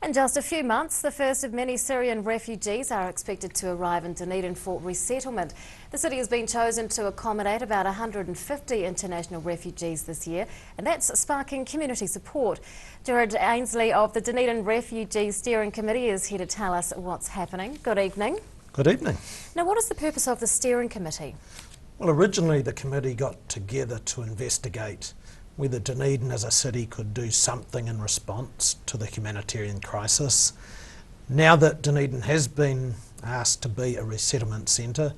In just a few months, the first of many Syrian refugees are expected to arrive in Dunedin for resettlement. The city has been chosen to accommodate about 150 international refugees this year, and that's sparking community support. Gerard Aynsley of the Dunedin Refugee Steering Committee is here to tell us what's happening. Good evening. Good evening. Now, what is the purpose of the Steering Committee? Well, originally the committee got together to investigate whether Dunedin as a city could do something in response to the humanitarian crisis. Now that Dunedin has been asked to be a resettlement centre,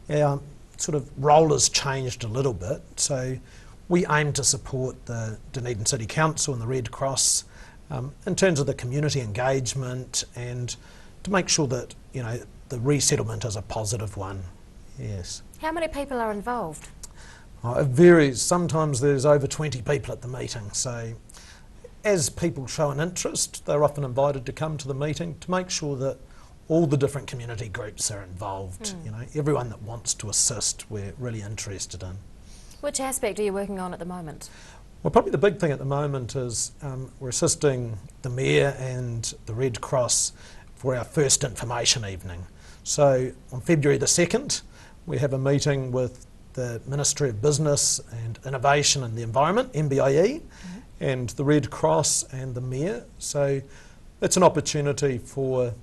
our sort of role has changed a little bit. So we aim to support the Dunedin City Council and the Red Cross in terms of the community engagement and to make sure that, you know, the resettlement is a positive one. Yes. How many people are involved? It varies. Sometimes there's over 20 people at the meeting. So as people show an interest, they're often invited to come to the meeting to make sure that all the different community groups are involved. You know, everyone that wants to assist, we're really interested in. Which aspect are you working on at the moment? Well, probably the big thing at the moment is we're assisting the Mayor and the Red Cross for our first information evening. So on February the 2nd, we have a meeting with the Ministry of Business and Innovation and the Environment, MBIE, and the Red Cross and the Mayor. So it's an opportunity for,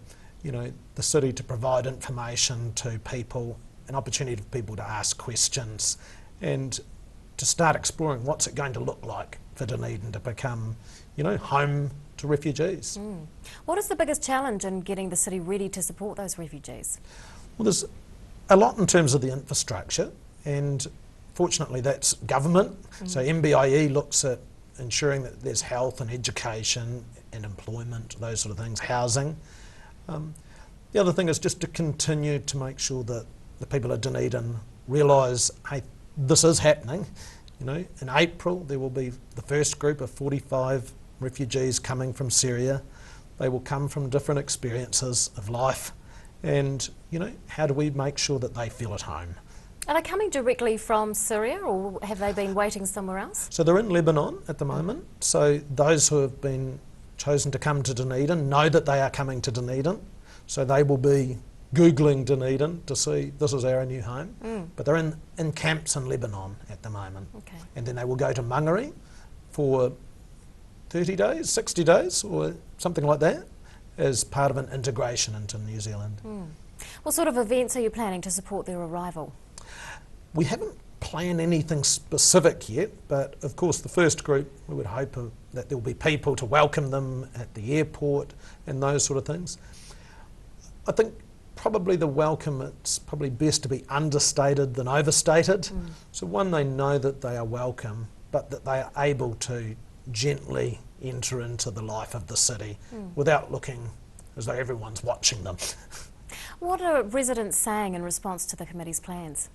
you know, the city to provide information to people, an opportunity for people to ask questions and to start exploring what's it going to look like for Dunedin to become, you know, home to refugees. What is the biggest challenge in getting the city ready to support those refugees? Well, there's a lot in terms of the infrastructure, and fortunately that's government. So MBIE looks at ensuring that there's health and education and employment, those sort of things, housing. The other thing is just to continue to make sure that the people of Dunedin realise, hey, this is happening. You know, in April there will be the first group of 45 refugees coming from Syria. They will come from different experiences of life, and, you know, how do we make sure that they feel at home? Are they coming directly from Syria, or have they been waiting somewhere else? So they're in Lebanon at the moment. So those who have been chosen to come to Dunedin know that they are coming to Dunedin. So they will be Googling Dunedin to see this is our new home. But they're in camps in Lebanon at the moment. Okay. And then they will go to Mangere for 30 days, 60 days or something like that as part of an integration into New Zealand. What sort of events are you planning to support their arrival? We haven't planned anything specific yet, but of course the first group, we would hope that there will be people to welcome them at the airport and those sort of things. I think probably the welcome, it's probably best to be understated than overstated. So one, they know that they are welcome, but that they are able to gently enter into the life of the city without looking as though everyone's watching them. What are residents saying in response to the committee's plans?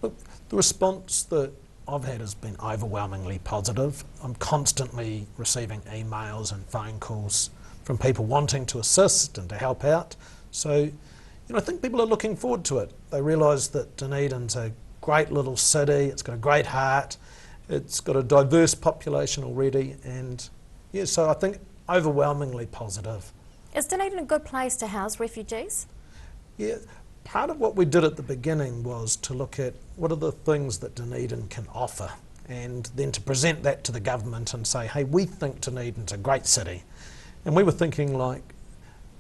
Look, the response that I've had has been overwhelmingly positive. I'm constantly receiving emails and phone calls from people wanting to assist and to help out. So, you know, I think people are looking forward to it. They realise that Dunedin's a great little city, it's got a great heart, it's got a diverse population already, and yeah, so I think overwhelmingly positive. Is Dunedin a good place to house refugees? Yeah. Part of what we did at the beginning was to look at what are the things that Dunedin can offer, and then to present that to the government and say, hey, we think Dunedin's a great city. And we were thinking, like,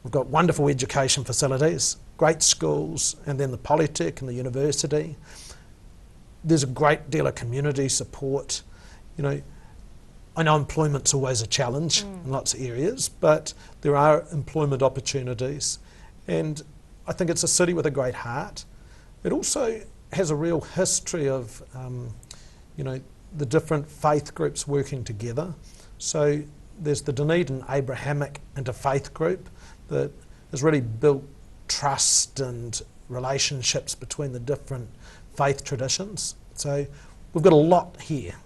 we've got wonderful education facilities, great schools, and then the Polytech and the university. There's a great deal of community support. You know, I know employment's always a challenge in lots of areas, but there are employment opportunities. And I think it's a city with a great heart. It also has a real history of, you know, the different faith groups working together. So there's the Dunedin Abrahamic Interfaith Group that has really built trust and relationships between the different faith traditions. So we've got a lot here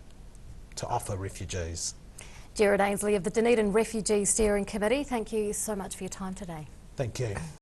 to offer refugees. Gerard Aynsley of the Dunedin Refugee Steering Committee, thank you so much for your time today. Thank you.